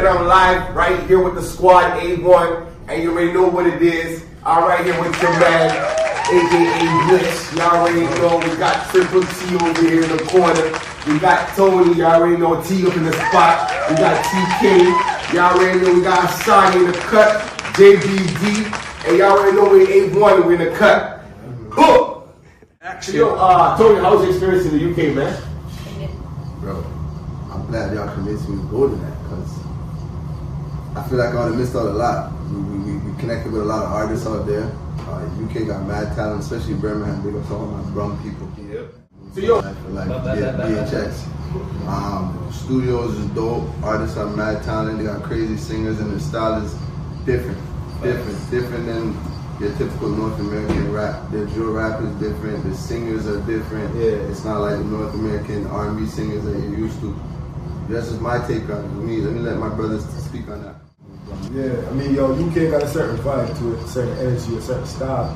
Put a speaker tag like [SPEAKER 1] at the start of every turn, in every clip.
[SPEAKER 1] and I'm live right here with the squad A1, and you already know what it is. I'm right here with your man, aka Bliss. Y'all already know we got Triple T over here in the corner. We got Tony, y'all already know T up in the spot. We got TK, y'all already know we got Hasani in the cut, JBD, and y'all already know we're A1, we're in the cut. Boom! Actually, yo, Tony, how was your experience in the UK, man?
[SPEAKER 2] Bro, I'm glad y'all convinced me to go to that, because I feel like I would have missed out a lot. We connected with a lot of artists out there. UK got mad talent, especially Birmingham. Big up to all my Brum people.
[SPEAKER 1] Yep. So yo,
[SPEAKER 2] like BHX. Studios is dope. Artists are mad talent. They got crazy singers, and their style is different than your typical North American rap. The drill rap is different. The singers are different.
[SPEAKER 1] Yeah.
[SPEAKER 2] It's not like the North American R&B singers that you're used to. That's just my take on it. Let me let my brothers speak on that.
[SPEAKER 3] Yeah, I mean, yo, UK got a certain vibe to it, a certain energy, a certain style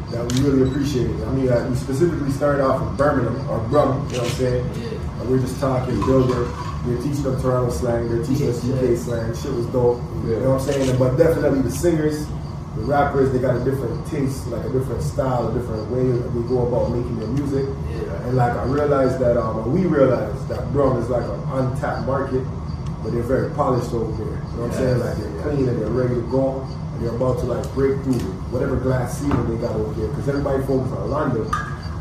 [SPEAKER 3] that we really appreciate. I mean, we specifically started off in Birmingham, or Brum, you know what I'm saying? Yeah. And we were just talking, builder. We were teaching them Toronto slang, they were teaching us UK slang. Shit was dope, you know what I'm saying? But definitely the singers, the rappers, they got a different taste, like a different style, a different way that we go about making their music. Yeah. And like I realized that, we realized that Brum is like an untapped market, but they're very polished over there. You know what I'm saying? Like they're clean and they're ready to go, and they're about to like break through whatever glass ceiling they got over there. Because everybody focuses on London,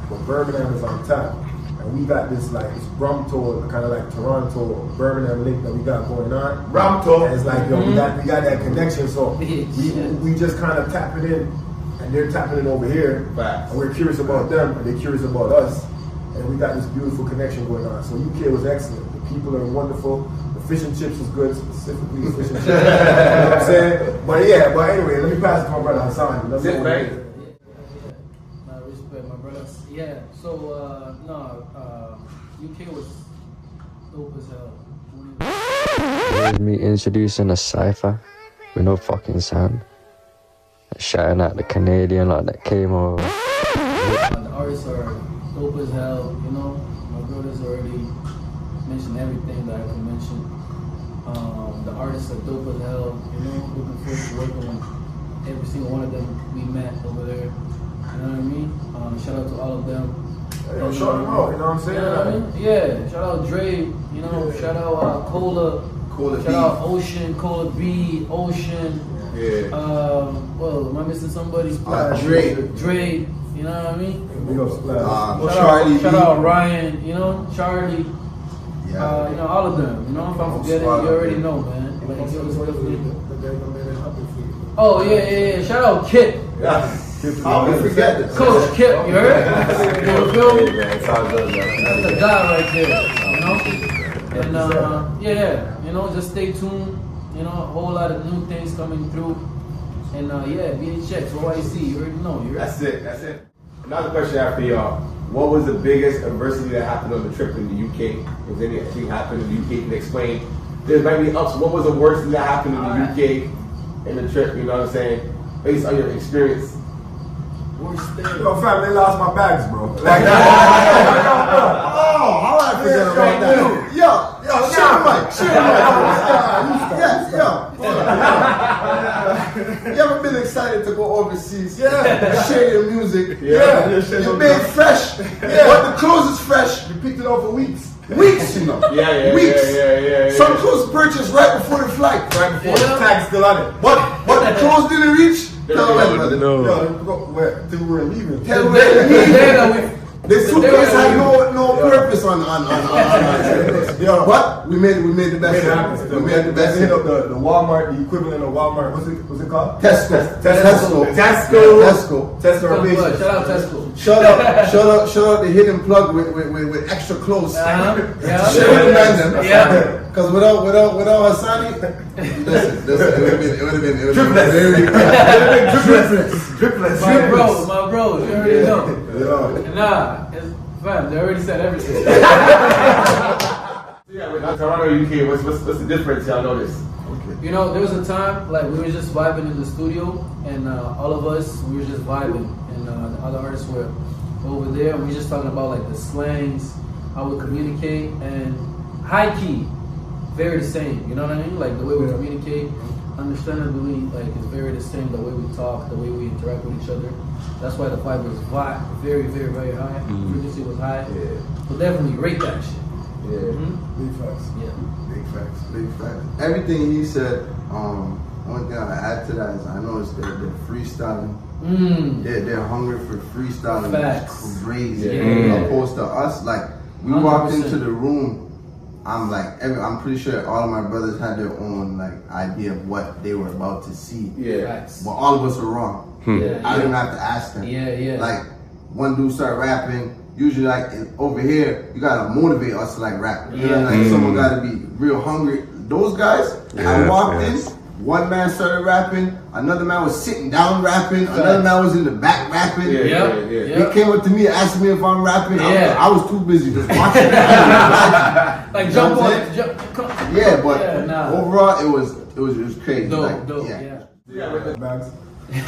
[SPEAKER 3] but Birmingham is on top. And we got this like this Brum tour, kind of like Toronto, Birmingham link that we got going on.
[SPEAKER 1] Brum tour.
[SPEAKER 3] And it's like, yo, we got that connection. So we just kind of tap it in, and they're tapping it over here.
[SPEAKER 1] Facts.
[SPEAKER 3] And we're curious about them, and they're curious about us. And we got this beautiful connection going on. So UK was excellent. The people are wonderful. Fish and chips is good, specifically fish and chips. You know what I'm saying? But anyway, let me pass it to my brother Hassan. Let's
[SPEAKER 1] sit back.
[SPEAKER 4] My respect, my brother. Yeah, so, UK was dope as hell.
[SPEAKER 5] Here's me introducing a cypher with no fucking sound. Shouting at the Canadian lot that came over.
[SPEAKER 4] The artists are dope as hell, you know. My brothers already mentioned everything that I can mention. The artists are dope as hell, you know. Looking forward to working with every single one of them we met over there. You know what I mean? Shout out to all of them.
[SPEAKER 3] Hey, shout them out, you know what I'm saying?
[SPEAKER 4] You know what I mean? Yeah, shout out Dre, you know, shout out Cola, shout out Ocean, Cola B, Ocean.
[SPEAKER 1] Yeah.
[SPEAKER 4] Well, am I missing somebody?
[SPEAKER 2] Dre,
[SPEAKER 4] you know what I mean?
[SPEAKER 2] Charlie,
[SPEAKER 4] shout out Ryan, you know, Charlie.
[SPEAKER 2] Yeah.
[SPEAKER 4] You know, all of them. You know, if I'm forgetting, you already know, man. Like, oh, yeah. Shout out Kip.
[SPEAKER 1] Yeah.
[SPEAKER 2] How we forget this?
[SPEAKER 4] Coach Kip, you heard? You feel me? That's the guy right there, you know? And, you know, just stay tuned. You know, a whole lot of new things coming through. And, BHX, OIC, you already know.
[SPEAKER 1] That's it. Another question after y'all. What was the biggest adversity that happened on the trip in the UK? Was anything happened in the UK? Can explain? There might be ups. What was the worst thing that happened in the UK in the trip? You know what I'm saying? Based on your experience.
[SPEAKER 4] Worst thing.
[SPEAKER 3] Yo, fam, they lost my bags, bro. Like,
[SPEAKER 2] how I forget about that? Yo, share the mic. You ever been excited to go overseas? Yeah. Share your music.
[SPEAKER 3] Yeah.
[SPEAKER 2] You made fresh. Yeah. But the clothes is fresh.
[SPEAKER 3] You picked it up for weeks.
[SPEAKER 2] Weeks, you know. Weeks.
[SPEAKER 1] Yeah.
[SPEAKER 2] Some clothes purchased right before the flight.
[SPEAKER 3] Right before the tag's still on it.
[SPEAKER 2] But the clothes didn't reach.
[SPEAKER 3] No. Till we were leaving.
[SPEAKER 2] The suitcase had no purpose on but we made the best of it. We made the best
[SPEAKER 3] of the Walmart, the equivalent of Walmart. What's it called?
[SPEAKER 2] Tesco.
[SPEAKER 4] Shout out Tesco.
[SPEAKER 2] Shout out the hidden plug with extra clothes. Because without Hasani, it would have been
[SPEAKER 1] Triplets.
[SPEAKER 4] My bro, you already know. Nah, fam, they already said everything.
[SPEAKER 1] With Toronto, UK, what's the difference? Y'all notice?
[SPEAKER 4] You know, there was a time like we were just vibing in the studio, and all of us we were just vibing, and the other artists were over there, and we were just talking about like the slangs, how we communicate, and high key. very the same. You know what I mean? Like the way we communicate, understandably, like it's very the same. The way we talk, the way we interact with each other. That's why the fight was very, very, very high. Frequency was high.
[SPEAKER 2] Yeah.
[SPEAKER 4] But definitely rate that shit.
[SPEAKER 2] Yeah.
[SPEAKER 3] Big facts.
[SPEAKER 4] Yeah.
[SPEAKER 2] Big facts. Big facts. Everything he said. One thing I add to that is I noticed they're freestyling. They're hungry for freestyling.
[SPEAKER 4] Facts.
[SPEAKER 2] It's crazy.
[SPEAKER 4] Yeah.
[SPEAKER 2] Opposed to us, like we
[SPEAKER 4] 100%.
[SPEAKER 2] walked into the room. I'm like, I'm pretty sure all of my brothers had their own like idea of what they were about to see.
[SPEAKER 1] Yeah.
[SPEAKER 4] Facts.
[SPEAKER 2] But all of us were wrong.
[SPEAKER 4] Yeah,
[SPEAKER 2] I didn't have to ask them.
[SPEAKER 4] Yeah.
[SPEAKER 2] Like one dude started rapping. Usually, like over here, you gotta motivate us to like rap. You know, like someone gotta be real hungry. Those guys, I walked in. One man started rapping, another man was sitting down rapping, another man was in the back rapping. He came up to me and asked me if I'm rapping. I was too busy just watching.
[SPEAKER 4] Like jump on.
[SPEAKER 2] Yeah, but overall it was crazy.
[SPEAKER 4] Dope,
[SPEAKER 3] Bags. we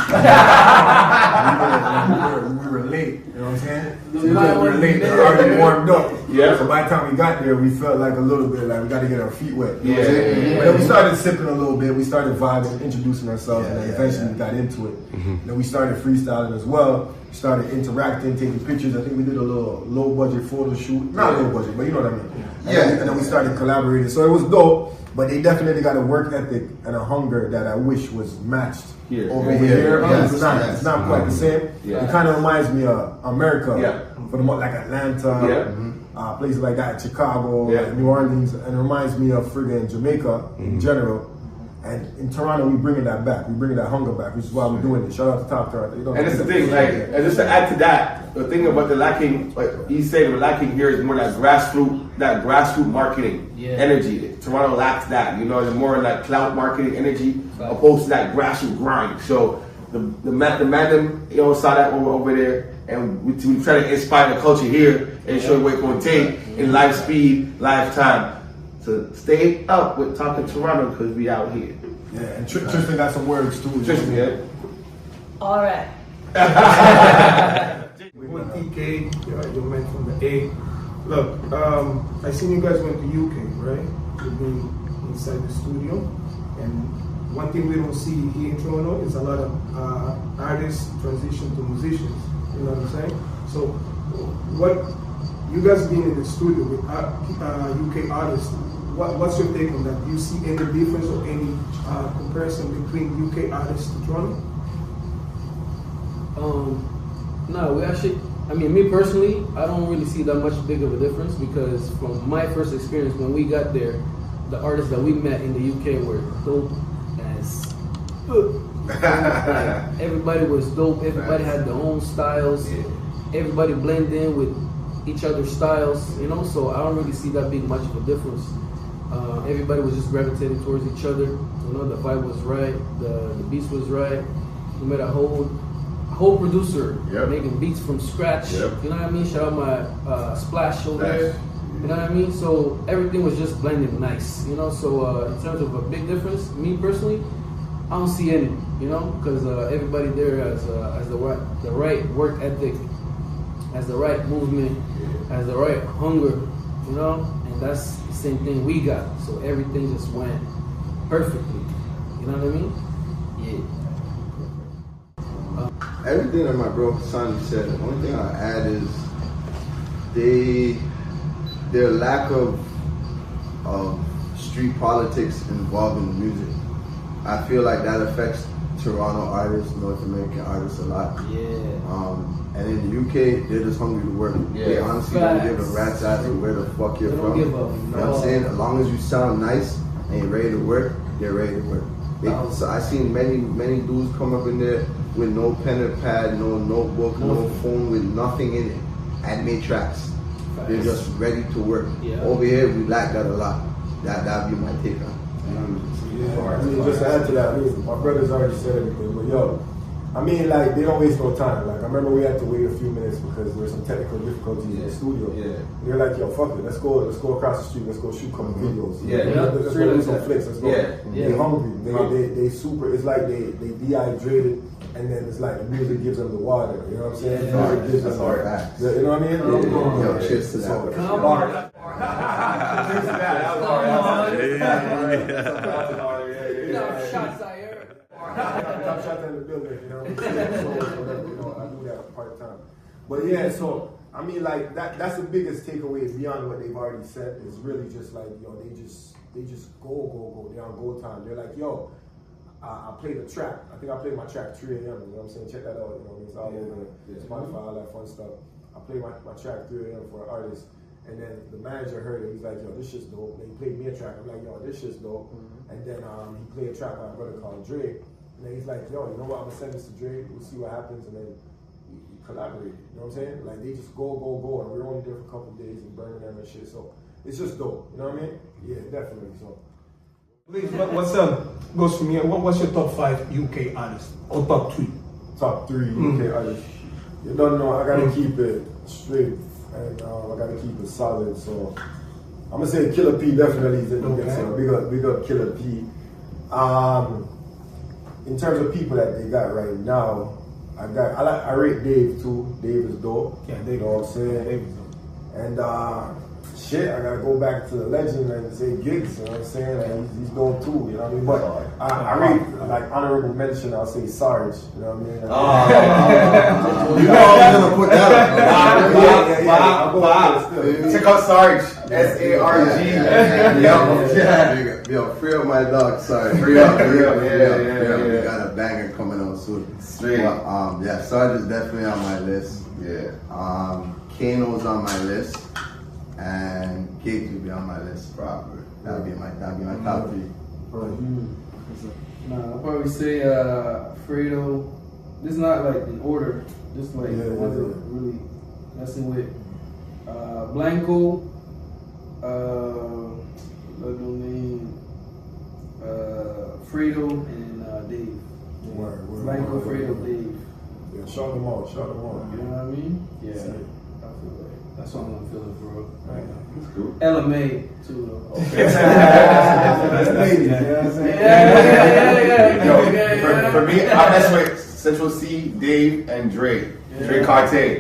[SPEAKER 3] were late, you know what I'm saying? So we were late, they already warmed up.
[SPEAKER 1] Yeah.
[SPEAKER 3] So by the time we got there, we felt like a little bit like we got to get our feet wet. You know what I'm saying?
[SPEAKER 1] Yeah.
[SPEAKER 3] But then we started sipping a little bit. We started vibing, introducing ourselves, and then eventually we got into it. Then we started freestyling as well. We started interacting, taking pictures. I think we did a little low budget photo shoot. Not low budget, but you know what I mean. And then we started collaborating. So it was dope. But they definitely got a work ethic and a hunger that I wish was matched over here. It's not quite the same. It kind of reminds me of America, for the like Atlanta, places like that, Chicago, like New Orleans, and it reminds me of friggin' Jamaica in general. And in Toronto, we bringing that back. We bringing that hunger back, which is why we're doing it. Shout out to Top Toronto.
[SPEAKER 1] And that's the thing, like, and just to add to that, the thing about the lacking, like he's saying, the lacking here is more that grassroots marketing energy. Toronto lacks that, you know, the more like clout marketing energy opposed to that grassroots grind. So the madam, you know, saw that over there, and we try to inspire the culture here and show what it's going to take in life speed, lifetime. To stay up with talking Toronto because we out here.
[SPEAKER 3] Yeah, and Tristan got some words too.
[SPEAKER 1] Tristan,
[SPEAKER 6] All right.
[SPEAKER 7] With TK, your man from the A. Look, I seen you guys went to UK, right? You've been inside the studio, and one thing we don't see here in Toronto is a lot of artists transition to musicians. You know what I'm saying? So, what you guys being in the studio with UK artists, what's your take on that? Do you see any difference or any comparison between UK artists to Toronto?
[SPEAKER 4] No, we actually, I mean, me personally, I don't really see that much big of a difference because from my first experience when we got there, the artists that we met in the UK were dope as everybody was dope, everybody had their own styles, everybody blended in with each other's styles, you know, so I don't really see that being much of a difference. Everybody was just gravitating towards each other, you know, the vibe was right, the beats was right. We met a whole producer making beats from scratch, you know what I mean? Shout out my Splash over there, you know what I mean? So everything was just blending nice, you know, so in terms of a big difference, me personally, I don't see any, you know, because everybody there has the right work ethic, has the right movement, has the right hunger, you know, and that's the same thing we got. So everything just went perfectly, you know what I mean?
[SPEAKER 2] Everything that my bro Hasani said, the only thing I add is their lack of street politics involved in music. I feel like that affects Toronto artists, North American artists a lot. And in the UK, they're just hungry to work. They honestly don't give a rat's ass of where the fuck you're from. You know what I'm saying? As long as you sound nice and you're ready to work, they're ready to work. So I seen many dudes come up in there with no pen or pad, no notebook, no phone, with nothing in it, and made tracks. They're just ready to work. Over here, we lack that a lot. That'd be my take on it.
[SPEAKER 3] I mean, just to add to that, I mean, my brothers already said everything, but yo, I mean, like, they don't waste no time. Like, I remember we had to wait a few minutes because there were some technical difficulties in the studio. They're like, yo, fuck it, let's go across the street, let's go shoot a couple videos. Let's go do some flicks, let's go. They're hungry. They super, it's like they dehydrated, and then it's like the music gives them the water, you know what I'm saying? The music gives them you know what I mean?
[SPEAKER 2] Yo, cheers to that.
[SPEAKER 3] Come on.
[SPEAKER 4] Enough shots I heard.
[SPEAKER 3] Top shot in the building, you know what I'm saying? So, whatever, you know, I do that part time. But yeah, so I mean, like that's the biggest takeaway beyond what they've already said is really just like, yo, they just go. They're on go time. They're like, yo, I played a track. I think I played my track 3 a.m. You know what I'm saying? Check that out. You know, it's all over Spotify, all that fun stuff. I played my track 3 a.m. for an artist. And then the manager heard it. He's like, yo, this shit's dope. And he played me a track. I'm like, yo, this shit's dope. And then he played a track by a brother called Dre. And then he's like, yo, you know what? I'm gonna send this to Dre. We'll see what happens. And then we collaborate. You know what I'm saying? Like they just go. And we're only there for a couple of days in Birmingham and shit. So it's just dope. You know what I mean? Yeah, definitely. So.
[SPEAKER 7] Please, what's goes from here? What's your top 5 UK artists or top 3?
[SPEAKER 3] Top 3 UK artists. You don't know. I gotta keep it straight. And I gotta keep it solid, so I'm gonna say Killer P definitely is in the mix. So big up Killer P. In terms of people that they got right now, I rate Dave too. Dave is dope.
[SPEAKER 7] Yeah,
[SPEAKER 3] you know what I'm saying.
[SPEAKER 7] Dave is dope.
[SPEAKER 3] And shit, I gotta go back to the legend and say Gigs. You know what I'm saying? Like, he's dope too. You know what I mean? But I rate like honorable mention. I'll say Sarge. You know what I mean?
[SPEAKER 2] You know I was gonna put that up.
[SPEAKER 1] Check out Sarge. S-A-R-G.
[SPEAKER 2] Yo, free up my dog, sorry. Free up. We got a banger coming out soon.
[SPEAKER 1] Straight.
[SPEAKER 2] But, yeah, Sarge is definitely on my list.
[SPEAKER 1] Yeah.
[SPEAKER 2] Kano's on my list. And Gigs will be on my list probably. That'll be my top 3.
[SPEAKER 4] Nah, I'll probably say Fredo. This is not like the order, just like the ones that really messing with Blanco, Fredo, and Dave. Blanco, Fredo, Dave.
[SPEAKER 3] Yeah, shout them out.
[SPEAKER 4] You know what I mean? Yeah. I feel like that's what I'm feeling for real right now.
[SPEAKER 1] That's cool.
[SPEAKER 4] LMA too though.
[SPEAKER 3] That's lady, you know what I'm saying?
[SPEAKER 1] Yo, for me, I mess with Central C, Dave, and Dre. Dre Cartier.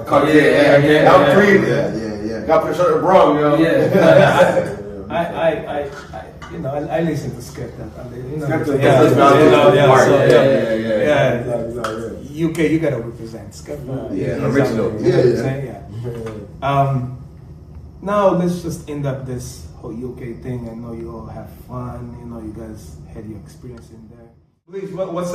[SPEAKER 1] Cartier, I'm 3.
[SPEAKER 2] Yeah.
[SPEAKER 1] Got to show the bro, you know?
[SPEAKER 4] Yeah.
[SPEAKER 7] I listen to Skepta. UK, you gotta represent Skepta.
[SPEAKER 1] Yeah, original.
[SPEAKER 7] Now let's just end up this whole UK thing. I know you all have fun. You know, you guys had your experience in there. Please, what's